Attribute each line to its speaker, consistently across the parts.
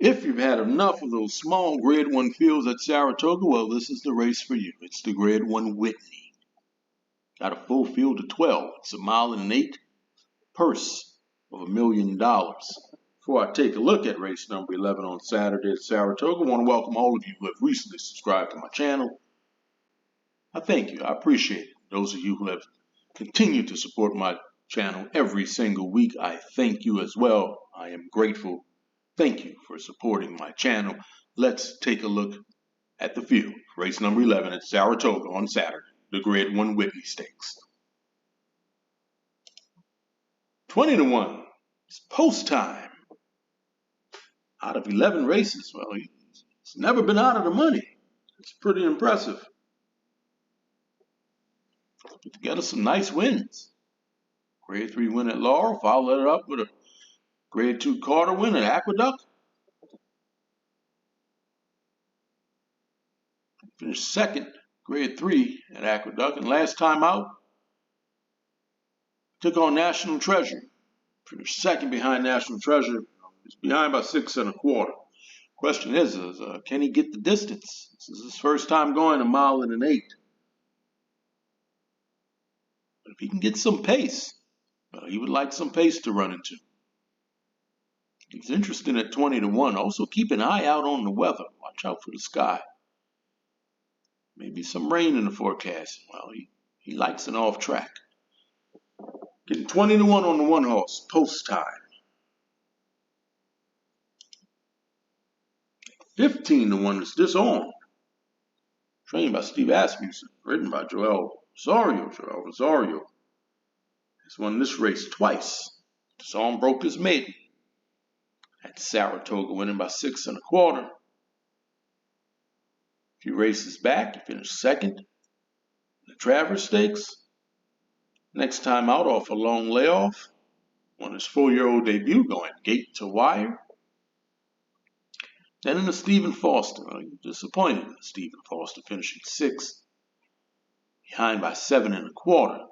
Speaker 1: If you've had enough of those small Grade 1 fields at Saratoga, well, this is the race for you. It's the Grade 1 Whitney. Got a full field of 12. It's a mile and an 8. Purse of $1 million. Before I take a look at race number 11 on Saturday at Saratoga, I want to welcome all of you who have recently subscribed to my channel. I thank you. I appreciate it. Those of you who have continued to support my channel every single week, I thank you as well. I am grateful. Thank you for supporting my channel. Let's take a look at the field. Race number 11 at Saratoga on Saturday, the Grade 1 Whitney Stakes. 20 to 1. It's post time. Out of 11 races, well, he's never been out of the money. It's pretty impressive. Put together some nice wins. Grade 3 win at Laurel, followed it up with a Grade 2 Carter win at Aqueduct. Finished second, Grade 3 at Aqueduct. And last time out, took on National Treasure. Finished second behind National Treasure. He's behind by 6 1/4. Question is can he get the distance? This is his first time going a mile and an 8. But if he can get some pace, well, he would like some pace to run into. He's interested at 20 to 1. Also keep an eye out on the weather. Watch out for the sky. Maybe some rain in the forecast. Well, he likes an off track. Getting 20 to 1 on the one horse, post time. 15 to 1 is This On. Trained by Steve Asmussen, written by Joel Rosario. He's won this race twice. This On broke his maiden at Saratoga, winning by 6 1/4. A few races back, he finished second in the Travers Stakes. Next time out, off a long layoff, won his 4-year-old debut going gate to wire. Then in the Stephen Foster, disappointed in Stephen Foster, finishing 6th, behind by 7 1/4.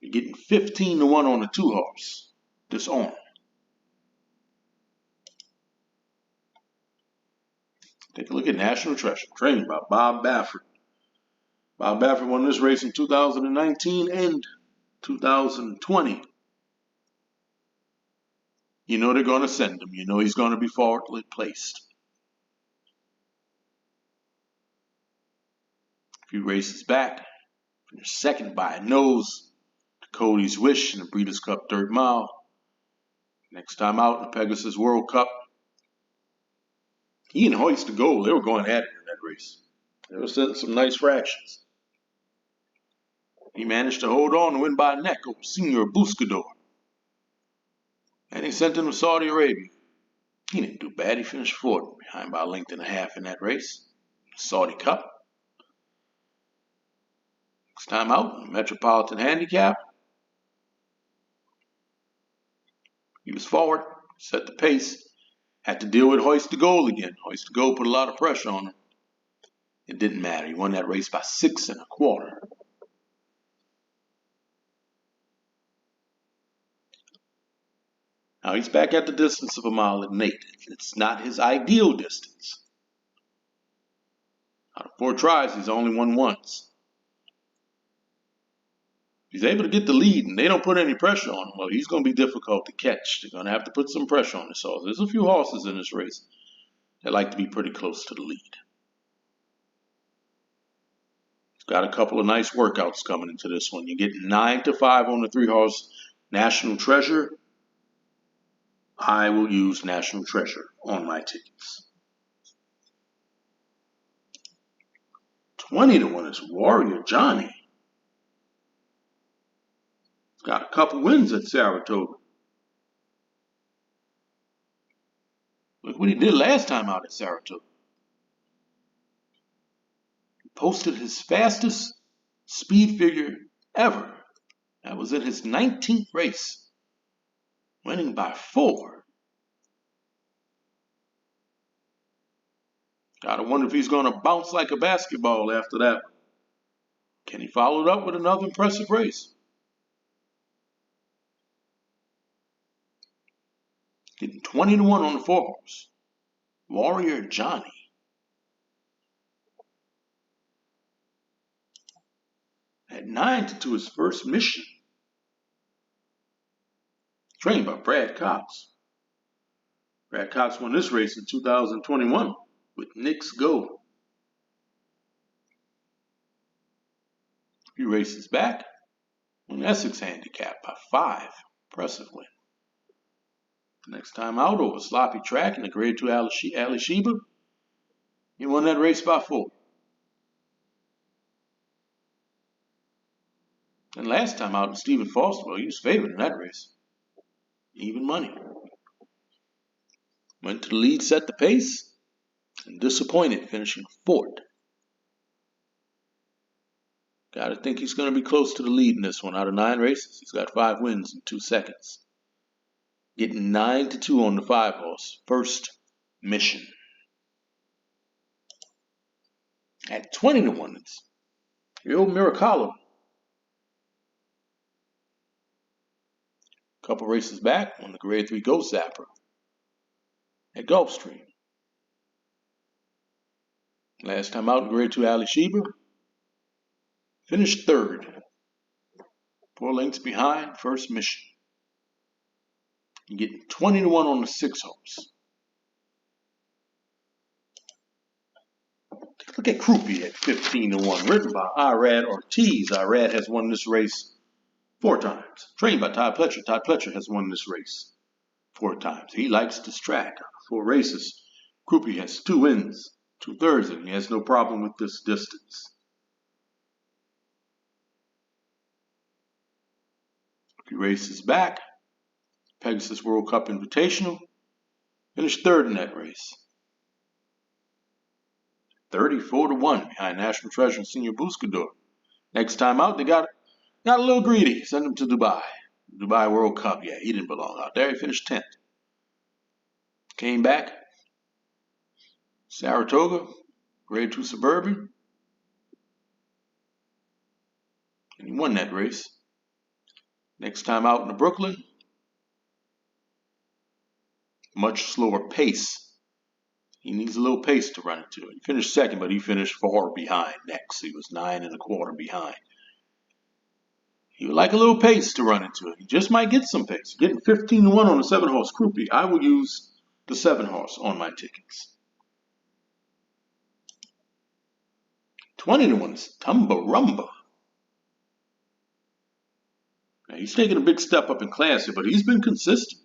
Speaker 1: You're getting 15 to 1 on the 2 horse, This On. Take a look at National Treasure, trained by Bob Baffert. Bob Baffert won this race in 2019 and 2020. You know they're going to send him. You know he's going to be forwardly placed. A few races back, finished second by a nose to Cody's Wish in the Breeders' Cup Dirt Mile. Next time out in the Pegasus World Cup, he and Hoist to Gold, they were going at it in that race. They were setting some nice fractions. He managed to hold on and win by a neck over Senior Buscador. And he sent him to Saudi Arabia. He didn't do bad. He finished 4th, behind by a length and a half in that race. Saudi Cup. Next time out, Metropolitan Handicap. He was forward, set the pace. Had to deal with Hoist to Gold again. Hoist to Gold put a lot of pressure on him. It didn't matter. He won that race by 6 1/4. Now he's back at the distance of a mile and 8. It's not his ideal distance. Out of 4 tries, he's only won once. He's able to get the lead and they don't put any pressure on him. Well, he's going to be difficult to catch. They're going to have to put some pressure on this horse. There's a few horses in this race that like to be pretty close to the lead. He's got a couple of nice workouts coming into this one. You get 9 to 5 on the 3 horse National Treasure. I will use National Treasure on my tickets. 20 to 1 is Warrior Johnny. Got a couple wins at Saratoga. Look what he did last time out at Saratoga. He posted his fastest speed figure ever. That was in his 19th race, winning by 4. Gotta wonder if he's going to bounce like a basketball after that. Can he follow it up with another impressive race? Getting 20 to 1 on the 4-horse. Warrior Johnny. At 9 to 2 his first mission. Trained by Brad Cox. Brad Cox won this race in 2021 with Knicks Go. A few races back, won Essex handicap by 5. Impressive win. The next time out over sloppy track in the Grade 2 Ali Sheba, he won that race by 4. And last time out in Stephen Foster, well, he was favored in that race. Even money. Went to the lead, set the pace, and disappointed, finishing 4th. Gotta think he's going to be close to the lead in this one. Out of 9 races, he's got 5 wins in 2 seconds. Getting 9 to 2 on the 5-horse. First mission. At 20 to 1, it's the old Miracolo. A couple races back, won the Grade 3 Ghost Zapper at Gulfstream. Last time out in Grade 2 Ali Sheba, finished 3rd. 4 lengths behind, first mission. You're getting 20 to 1 on the 6-horse. Take a look at Crouppy at 15 to 1, written by Irad Ortiz. Irad has won this race 4 times. Trained by Todd Pletcher. Todd Pletcher has won this race 4 times. He likes this track. 4 races. Crouppy has 2 wins, 2/3, and he has no problem with this distance. A few races back, Pegasus World Cup Invitational, finished 3rd in that race. 34 to 1 behind National Treasure and Senior Buscador. Next time out, they got a little greedy. Send him to Dubai. Dubai World Cup. Yeah, he didn't belong out there. He finished 10th. Came back. Saratoga, Grade 2 Suburban. And he won that race. Next time out in the Brooklyn, much slower pace. He needs a little pace to run into it. He finished 2nd, but he finished 4 behind next. He was 9 1/4 behind. He would like a little pace to run into it. He just might get some pace. Getting 15 to 1 on the 7-horse Crouppy. I will use the 7-horse on my tickets. 20 to 1 is Tumba Rumba. Now, he's taken a big step up in class here, but he's been consistent.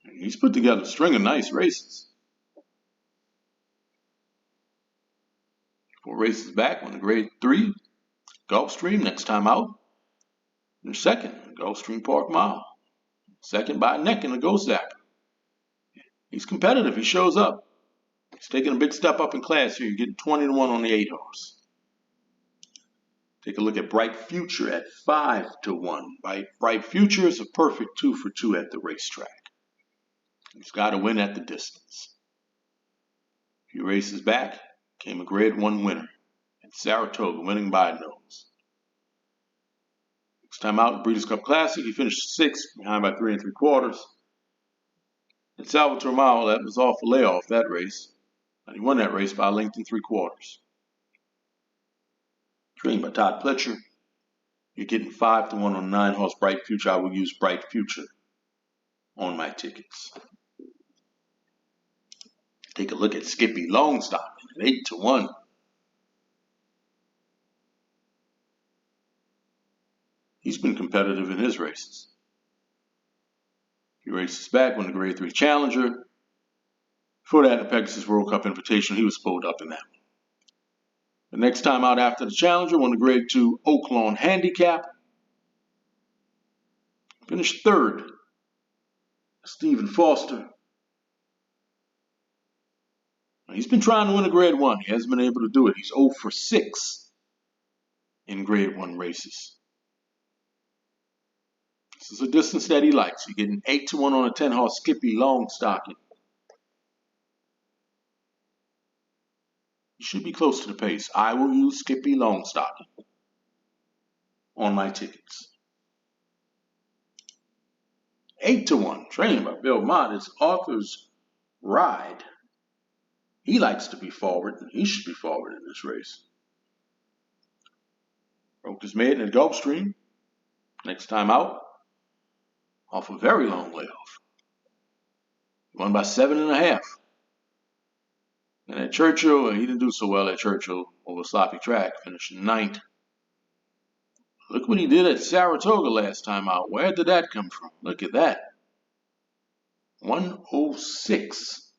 Speaker 1: He's put together a string of nice races. 4 races back, won the Grade 3 Gulfstream. Next time out, and 2nd, Gulfstream Park Mile. 2nd by a neck in the Ghost Zapper. He's competitive. He shows up. He's taking a big step up in class here. You're getting 20 to 1 on the 8-horse. Take a look at Bright Future at 5 to 1. Bright Future is a perfect 2 for 2 at the racetrack. He's got to win at the distance. A few races back, came a Grade 1 winner at Saratoga, winning by a nose. Next time out in Breeders' Cup Classic, he finished 6th, behind by 3 3/4. At Salvatore Mile, that was off a layoff, that race. And he won that race by a length and 3/4. Trained by Todd Pletcher. You're getting 5 to 1 on 9-horse Bright Future. I will use Bright Future on my tickets. Take a look at Skippy Longstocking at 8 to 1. He's been competitive in his races. A few races back, won the Grade 3 Challenger. Before that, the Pegasus World Cup Invitational, he was pulled up in that one. The next time out after the Challenger, won the Grade 2 Oaklawn Handicap. Finished 3rd. Stephen Foster. He's been trying to win a Grade 1. He hasn't been able to do it. He's 0 for 6 in Grade 1 races. This is a distance that he likes. You're getting 8 to 1 on a 10-horse Skippy Longstocking. You should be close to the pace. I will use Skippy Longstocking on my tickets. 8-1, trained by Belmont, is Arthur's Ride. He likes to be forward, and he should be forward in this race. Broke his maiden at Gulfstream. Next time out, off a very long layoff. Won by 7.5. And at Churchill, he didn't do so well at Churchill over sloppy track, finished 9th. Look what he did at Saratoga last time out. Where did that come from? Look at that. 106.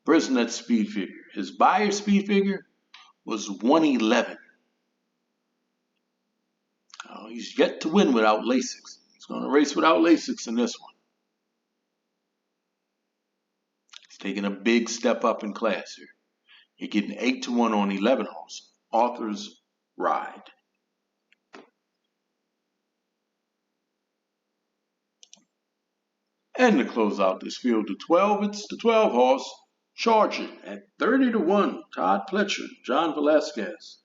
Speaker 1: Brisnet's speed figure. His buyer speed figure was 111. He's yet to win without Lasix. He's going to race without Lasix in this one. He's taking a big step up in class here. You're getting 8-1 on 11 horse. Arthur's Ride. And to close out this field of 12, it's the 12 horse Charge It at 30-1. Todd Pletcher, John Velasquez.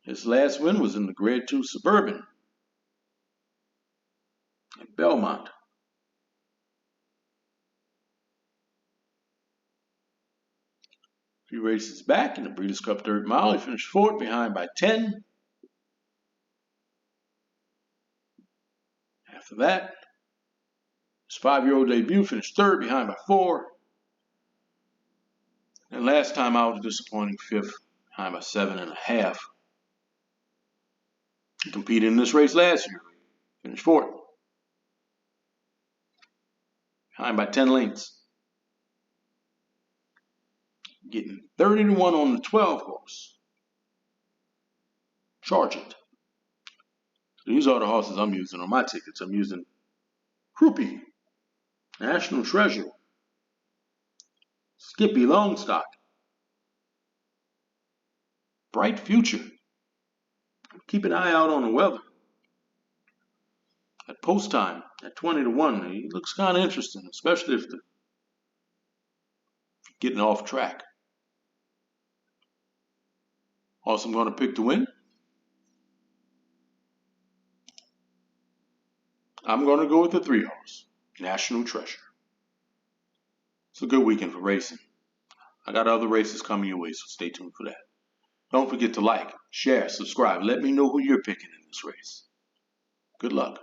Speaker 1: His last win was in the Grade 2 Suburban at Belmont. A few races back in the Breeders' Cup Dirt Mile, he finished 4th, behind by 10. After that, his 5-year-old debut finished 3rd, behind by 4. And last time out, a disappointing 5th, behind by 7.5. He competed in this race last year, finished 4th, behind by 10 lengths. Getting 30-1 on the 12 horse. Charge It. So these are the horses I'm using on my tickets. I'm using Crouppy, National Treasure, Skippy Longstocking, Bright Future. Keep an eye out on the weather. At post time, at 20-1, he looks kind of interesting, especially if they're getting off track. Also, I'm going to pick to win. I'm going to go with the 3 horse, National Treasure. It's a good weekend for racing. I got other races coming your way, so stay tuned for that. Don't forget to like, share, subscribe. Let me know who you're picking in this race. Good luck.